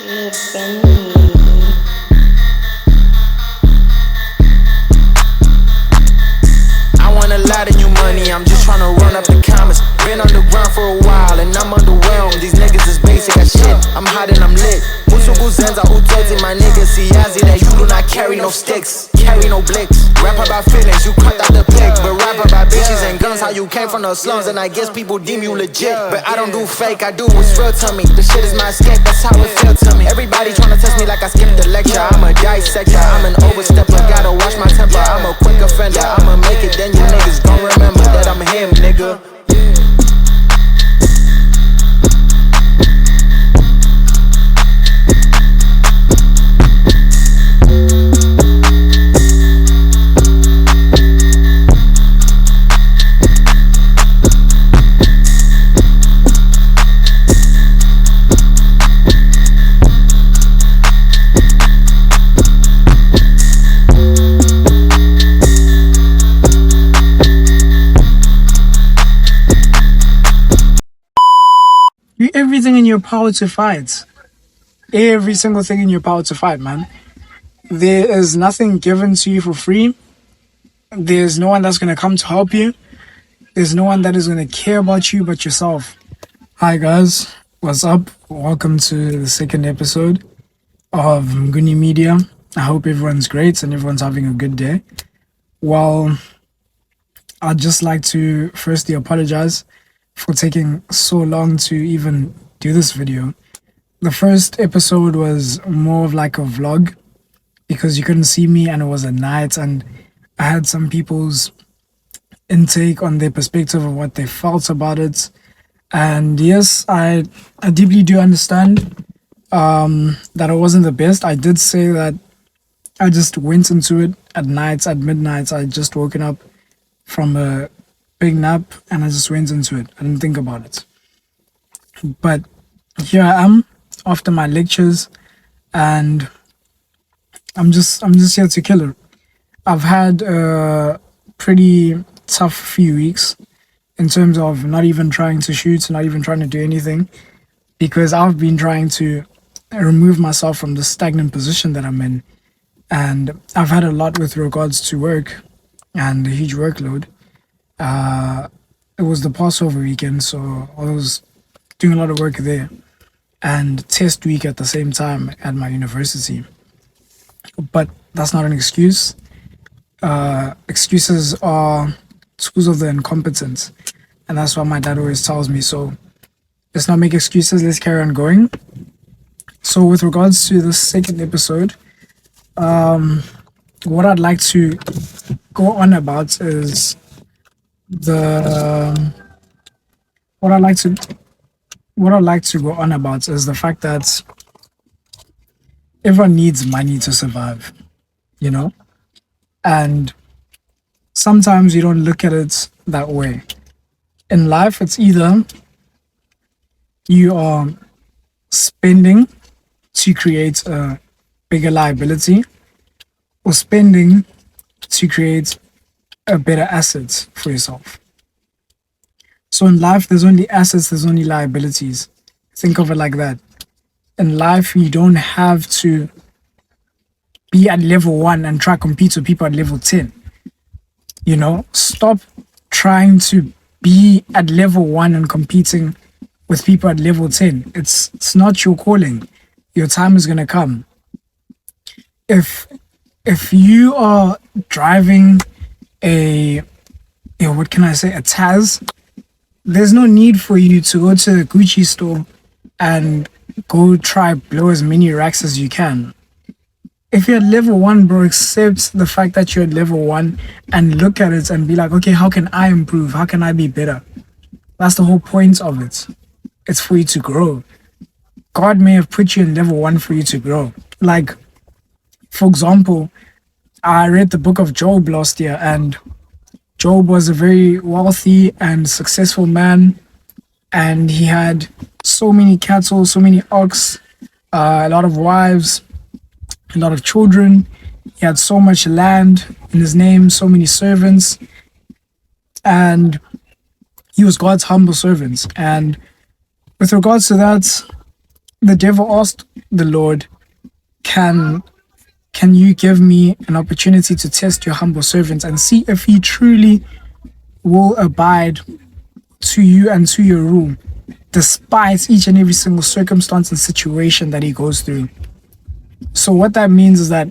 Lil Benny. I want a lot of new money, I'm just tryna run up the commas. Been on the ground for a while and I'm underwhelmed. These niggas is basic as shit, I'm hot and I'm lit. Musugu zenza utoti, my niggas siyazi that you do not carry no sticks, carry no blicks. Rap about feelings, you cut out the pic. But rap about bitches and guns, how you came from the slums. And I guess people deem you legit, but I don't do fake, I do what's real to me. The shit is my escape, that's how it feel to me. Everybody tryna test me like I skipped the lecture. I'm a dissector, I'm an overstepper. Gotta watch my temper, I'm a quick offender. I'ma make it, then you niggas gon' remember that I'm him, nigga. Do everything in your power to fight. Every single thing in your power to fight, man. There is nothing given to you for free. There's no one that's going to come to help you. There's no one that is going to care about you but yourself. Hi guys, what's up? Welcome to the second episode of Mguni Media. I hope everyone's great and everyone's having a good day. Well, I'd just like to firstly apologize for taking so long to even do this video. The first episode was more of like a vlog because you couldn't see me and it was at night, and I had some people's intake on their perspective of what they felt about it. And yes, I deeply do understand that it wasn't the best. I did say that I just went into it at night, at midnight. I just woken up from a big nap and I just went into it. I didn't think about it. But here I am after my lectures and I'm just here to kill it. I've had a pretty tough few weeks in terms of not even trying to shoot, not even trying to do anything, because I've been trying to remove myself from the stagnant position that I'm in. And I've had a lot with regards to work and a huge workload. It was the Passover weekend, so I was doing a lot of work there, and test week at the same time at my university. But that's not an excuse. Excuses are tools of the incompetent, and that's what my dad always tells me. So let's not make excuses, let's carry on going. So with regards to the second episode, what I'd like to go on about is what I'd like to go on about is the fact that everyone needs money to survive, you know? And sometimes you don't look at it that way. In life, it's either you are spending to create a bigger liability or spending to create a better asset for yourself. So in life, there's only assets, there's only liabilities. Think of it like that. In life, you don't have to be at level 1 and try to compete with people at level 10. You know, stop trying to be at level 1 and competing with people at level 10. It's not your calling. Your time is going to come. If you are driving a Taz, there's no need for you to go to the Gucci store and go try blow as many racks as you can. If you're at level 1, bro, accept the fact that you're at level 1 and look at it and be like, okay, how can I improve? How can I be better? That's the whole point of it. It's for you to grow. God may have put you in level 1 for you to grow. Like, for example, I read the book of Job last year, and Job was a very wealthy and successful man, and he had so many cattle, so many ox, a lot of wives, a lot of children. He had so much land in his name, so many servants, and he was God's humble servant. And with regards to that, The devil asked the Lord, Can can you give me an opportunity to test your humble servant and see if he truly will abide to you and to your rule, despite each and every single circumstance and situation that he goes through? So what that means is that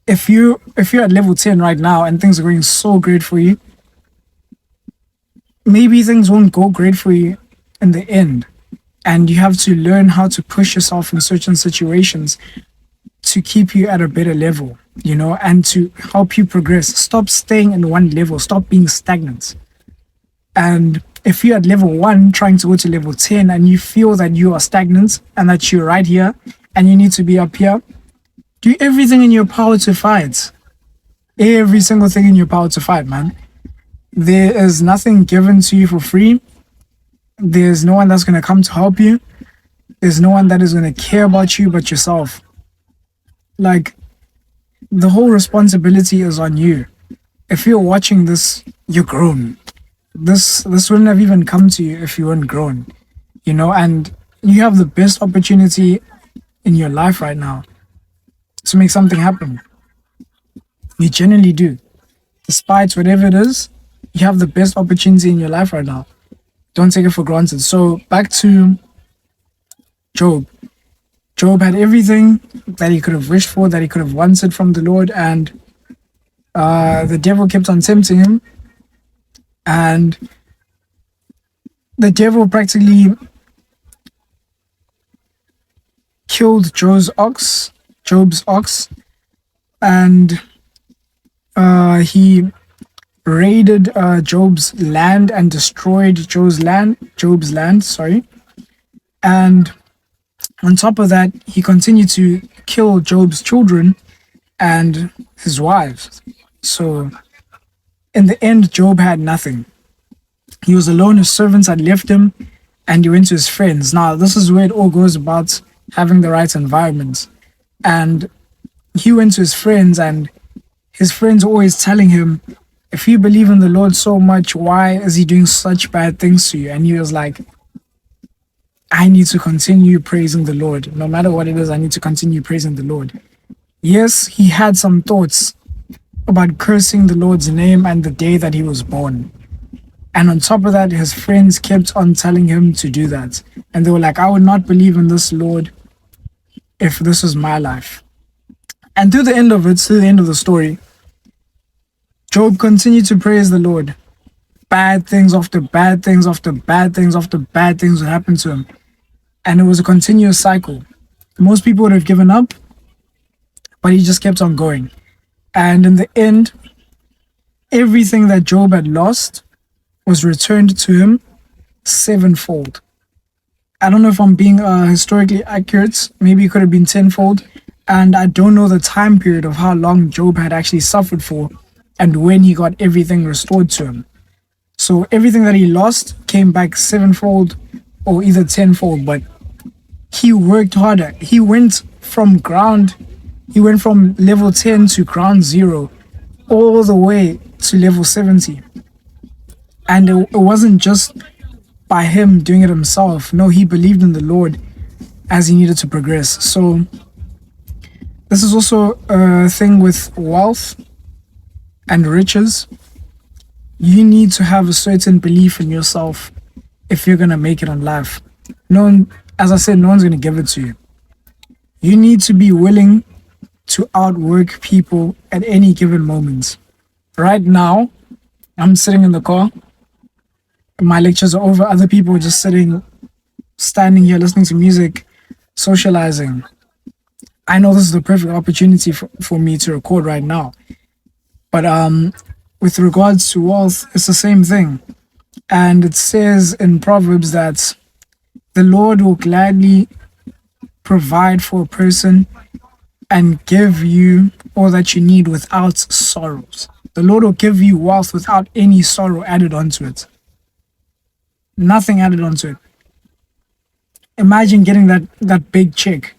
if you're at level 10 right now and things are going so great for you, maybe things won't go great for you in the end. And you have to learn how to push yourself in certain situations to keep you at a better level, and to help you progress. Stop staying in one level, stop being stagnant. And if you're at level 1 trying to go to level 10 and you feel that you are stagnant and that you're right here and you need to be up here, do everything in your power to fight. Every single thing in your power to fight, man. There is nothing given to you for free. There's no one that's going to come to help you. There's no one that is going to care about you but yourself. Like, the whole responsibility is on you. If you're watching this, you're grown. This wouldn't have even come to you if you weren't grown, and you have the best opportunity in your life right now to make something happen. You genuinely do. Despite whatever it is, you have the best opportunity in your life right now. Don't take it for granted. So back to Job. Job had everything that he could have wished for, that he could have wanted from the Lord, and the devil kept on tempting him. And the devil practically killed Job's ox, and he raided Job's land and destroyed Job's land, sorry. And on top of that, he continued to kill Job's children and his wives. So in the end, Job had nothing. He was alone, his servants had left him, and he went to his friends. Now, this is where it all goes about having the right environment. And he went to his friends, and his friends were always telling him, if you believe in the Lord so much, why is he doing such bad things to you? And he was like, I need to continue praising the Lord. No matter what it is, I need to continue praising the Lord. Yes, he had some thoughts about cursing the Lord's name and the day that he was born. And on top of that, his friends kept on telling him to do that. And they were like, I would not believe in this Lord if this was my life. And to the end of the story, Job continued to praise the Lord. Bad things after bad things after bad things after bad things would happen to him. And it was a continuous cycle. Most people would have given up, but he just kept on going. And in the end, everything that Job had lost was returned to him sevenfold. I don't know if I'm being historically accurate. Maybe it could have been tenfold. And I don't know the time period of how long Job had actually suffered for and when he got everything restored to him. So everything that he lost came back sevenfold or either tenfold, but he worked harder. He went from level 10 to ground zero all the way to level 70. And it wasn't just by him doing it himself. No, he believed in the Lord as he needed to progress. So this is also a thing with wealth and riches. You need to have a certain belief in yourself if you're going to make it in life. As I said, no one's going to give it to you. You need to be willing to outwork people at any given moment. Right now, I'm sitting in the car. My lectures are over. Other people are just standing here, listening to music, socializing. I know this is the perfect opportunity for me to record right now. But with regards to wealth, it's the same thing. And it says in Proverbs that the Lord will gladly provide for a person and give you all that you need without sorrows. The Lord will give you wealth without any sorrow added onto it. Nothing added onto it. Imagine getting that big check.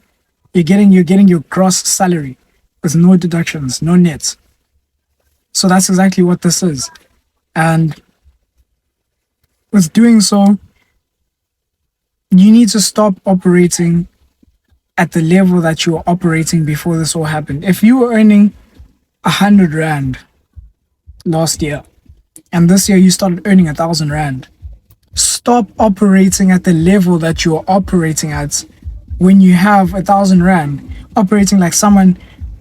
You're getting your gross salary with no deductions, no nets. So that's exactly what this is. And with doing so, You need to stop operating at the level that you were operating before this all happened. If you were earning 100 rand last year and this year you started earning 1,000 rand, stop operating at the level that you're operating at when you have 1,000 rand, operating like someone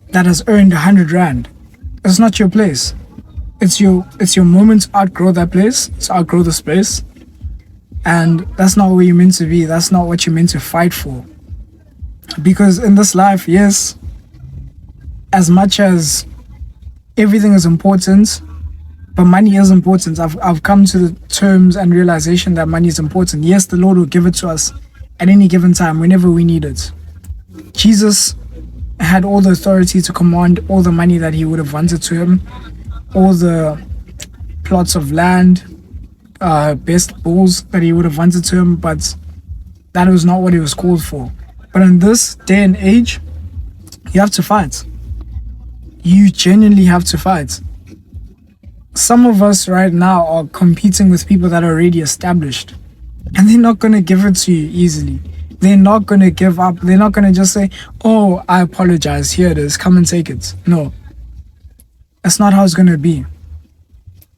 that has earned 100 rand. It's not your place. It's your moment to outgrow that place, to outgrow the space. And that's not where you're meant to be. That's not what you're meant to fight for. Because in this life, yes, as much as everything is important, but money is important. I've come to the terms and realization that money is important. Yes, the Lord will give it to us at any given time, whenever we need it. Jesus had all the authority to command all the money that he would have wanted to him, all the plots of land, best bulls that he would have wanted to him, but that was not what he was called for. But in this day and age, you have to fight. You genuinely have to fight. Some of us right now are competing with people that are already established, and they're not going to give it to you easily. They're not going to give up. They're not going to just say, oh, I apologize, here it is, come and take it. No, that's not how it's going to be.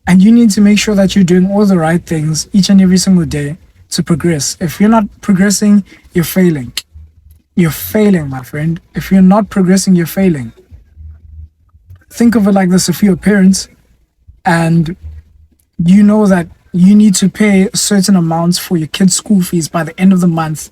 And you need to make sure that you're doing all the right things each and every single day to progress. If you're not progressing, you're failing. You're failing, my friend. If you're not progressing, you're failing. Think of it like this: if you're a parent and you know that you need to pay certain amounts for your kids' school fees by the end of the month,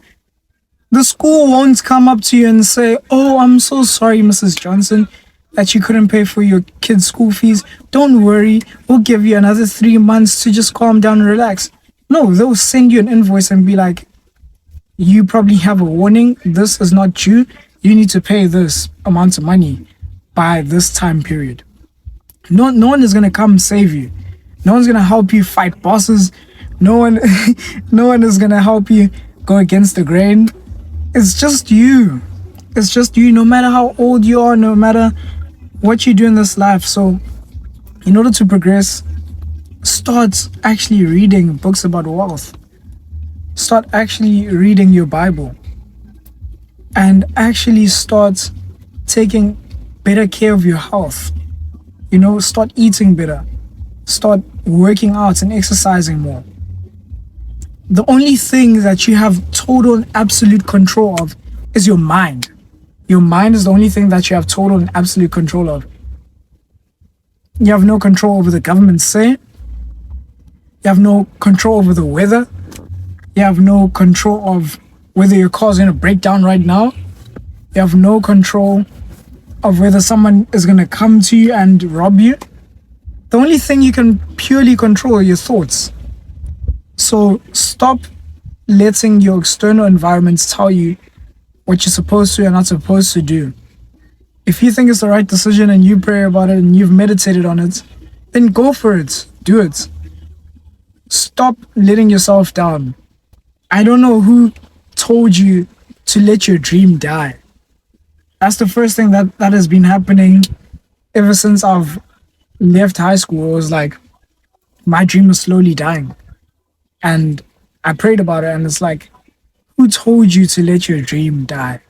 the school won't come up to you and say, oh, I'm so sorry, Mrs. Johnson, that you couldn't pay for your kids' school fees. Don't worry, we'll give you another 3 months to just calm down and relax. No, they'll send you an invoice and be like, you probably have a warning, this is not due, you need to pay this amount of money by this time period. No one is going to come save you. No one's going to help you fight bosses. No one is going to help you go against the grain. It's just you. It's just you, no matter how old you are, no matter what you do in this life. So in order to progress, start actually reading books about wealth. Start actually reading your Bible. And actually start taking better care of your health. Start eating better. Start working out and exercising more. The only thing that you have total and absolute control of is your mind. Your mind is the only thing that you have total and absolute control of. You have no control over the government's say. You have no control over the weather. You have no control of whether your car's going to break down right now. You have no control of whether someone is going to come to you and rob you. The only thing you can purely control are your thoughts. So stop letting your external environments tell you what you're supposed to and not supposed to do. If you think it's the right decision and you pray about it and you've meditated on it, then go for it. Do it. Stop letting yourself down. I don't know who told you to let your dream die. That's the first thing that has been happening ever since I've left high school. It was like my dream was slowly dying. And I prayed about it and it's like, who told you to let your dream die?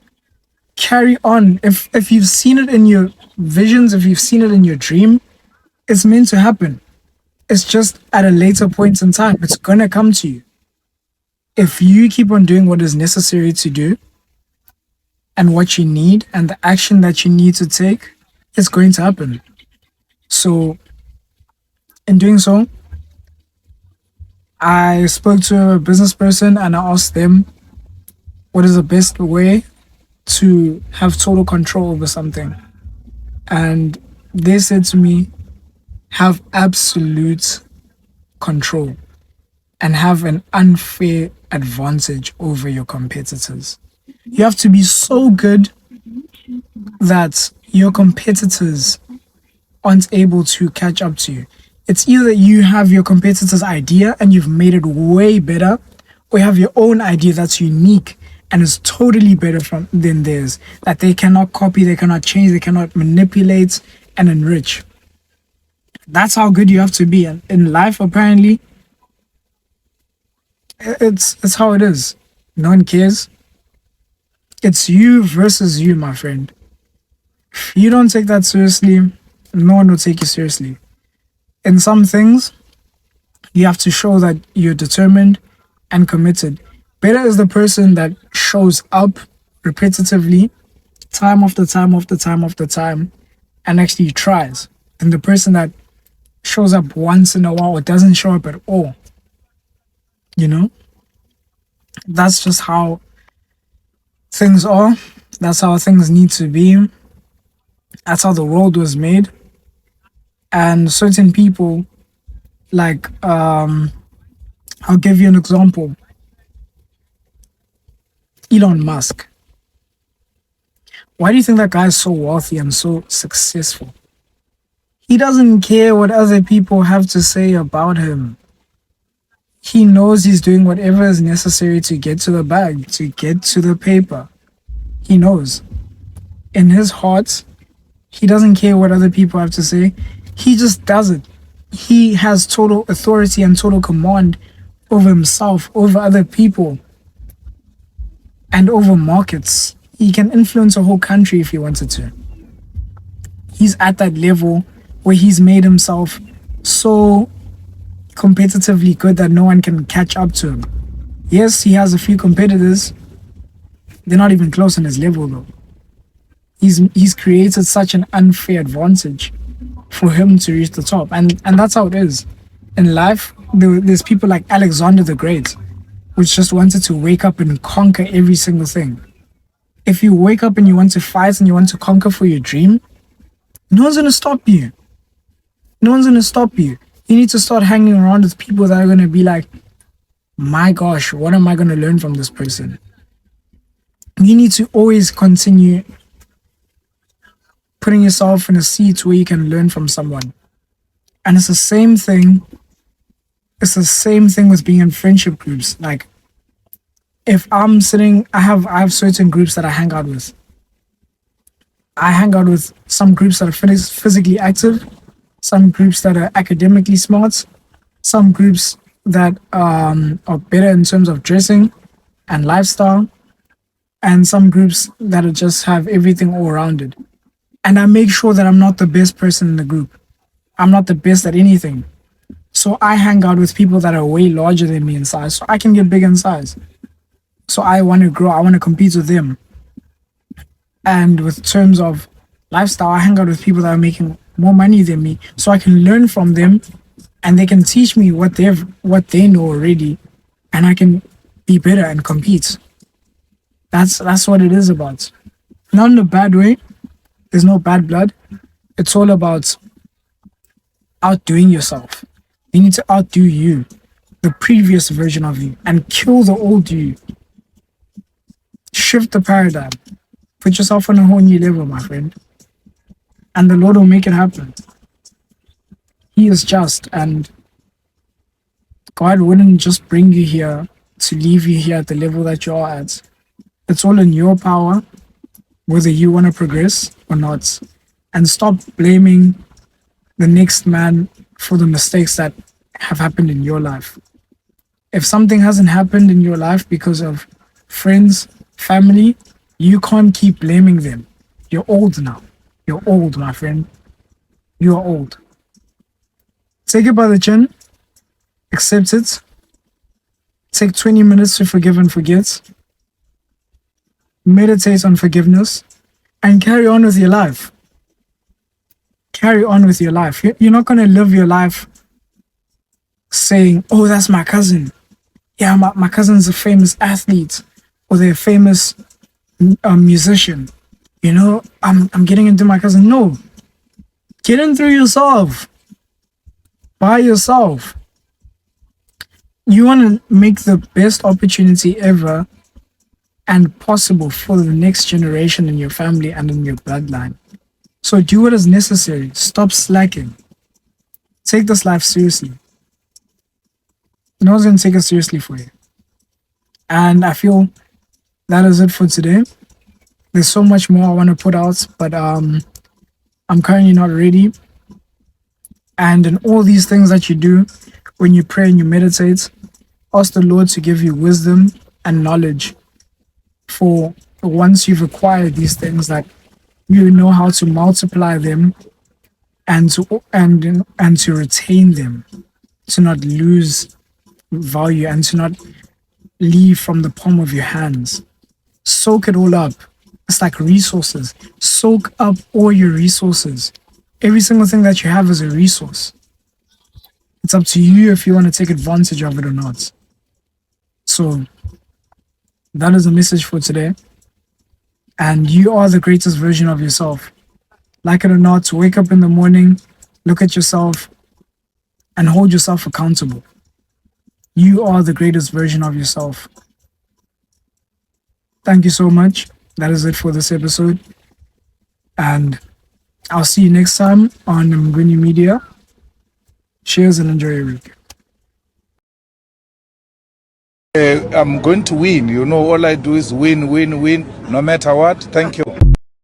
Carry on. If you've seen it in your visions, if you've seen it in your dream, it's meant to happen. It's just at a later point in time. It's gonna come to you. If you keep on doing what is necessary to do and what you need and the action that you need to take, it's going to happen. So in doing so, I spoke to a business person and I asked them what is the best way to have total control over something. And they said to me, have absolute control and have an unfair advantage over your competitors. You have to be so good that your competitors aren't able to catch up to you. It's either you have your competitor's idea and you've made it way better, or you have your own idea that's unique and is totally better than theirs, that they cannot copy, they cannot change, they cannot manipulate and enrich. That's how good you have to be. And in life, apparently, it's how it is. No one cares. It's you versus you, my friend. If you don't take that seriously, no one will take you seriously. In some things, you have to show that you're determined and committed. Better is the person that shows up repetitively, time after time after time after time, and actually tries, than the person that shows up once in a while or doesn't show up at all. You know? That's just how things are. That's how things need to be. That's how the world was made. And certain people, like, I'll give you an example. Elon Musk. Why do you think that guy is so wealthy and so successful? He doesn't care what other people have to say about him. He knows he's doing whatever is necessary to get to the bag, to get to the paper. He knows. In his heart, he doesn't care what other people have to say. He just does it. He has total authority and total command over himself, over other people, and over markets. He can influence a whole country if he wanted to. He's at that level where he's made himself so competitively good that no one can catch up to him. Yes, he has a few competitors. They're not even close on his level though. He's created such an unfair advantage for him to reach the top. And that's how it is. In life, there's people like Alexander the Great, which just wanted to wake up and conquer every single thing. If you wake up and you want to fight and you want to conquer for your dream, no one's going to stop you. No one's going to stop you. You need to start hanging around with people that are going to be like, my gosh, what am I going to learn from this person? You need to always continue putting yourself in a seat where you can learn from someone. And it's the same thing. It's the same thing with being in friendship groups. Like, if I'm sitting, I have certain groups that I hang out with. I hang out with some groups that are physically active, some groups that are academically smart, some groups that are better in terms of dressing and lifestyle, and some groups that are just have everything all rounded. And I make sure that I'm not the best person in the group. I'm not the best at anything. So I hang out with people that are way larger than me in size, so I can get big in size. So I want to grow, I want to compete with them. And with terms of lifestyle, I hang out with people that are making more money than me, so I can learn from them and they can teach me what they know already, and I can be better and compete. That's what it is about. Not in a bad way. There's no bad blood. It's all about outdoing yourself. You need to outdo you, the previous version of you, and kill the old you. Shift the paradigm. Put yourself on a whole new level, my friend. And the Lord will make it happen. He is just, and God wouldn't just bring you here to leave you here at the level that you are at. It's all in your power, whether you want to progress or not. And stop blaming the next man for the mistakes that have happened in your life. If something hasn't happened in your life because of friends, family, you can't keep blaming them. You're old now. You're old, my friend. You are old. Take it by the chin. Accept it. Take 20 minutes to forgive and forget. Meditate on forgiveness. And carry on with your life. Carry on with your life. You're not going to live your life saying, oh, that's my cousin. Yeah, my cousin's a famous athlete. Or they're a famous musician. You know, I'm getting into my cousin. No. Get in through yourself. By yourself. You want to make the best opportunity ever and possible for the next generation in your family and in your bloodline. So do what is necessary. Stop slacking. Take this life seriously. No one's going to take it seriously for you. And I feel that is it for today. There's so much more I want to put out, but I'm currently not ready. And in all these things that you do, when you pray and you meditate, ask the Lord to give you wisdom and knowledge for once you've acquired these things, that you know how to multiply them and to retain them, to not lose value and to not leave from the palm of your hands. Soak it all up. It's like resources. Soak up all your resources. Every single thing that you have is a resource. It's up to you if you want to take advantage of it or not. So that is the message for today. And you are the greatest version of yourself. Like it or not, wake up in the morning, look at yourself, and hold yourself accountable. You are the greatest version of yourself. Thank you so much. That is it for this episode. And I'll see you next time on Mgwini Media. Cheers and enjoy your week. I'm going to win. You know, all I do is win, no matter what. Thank you.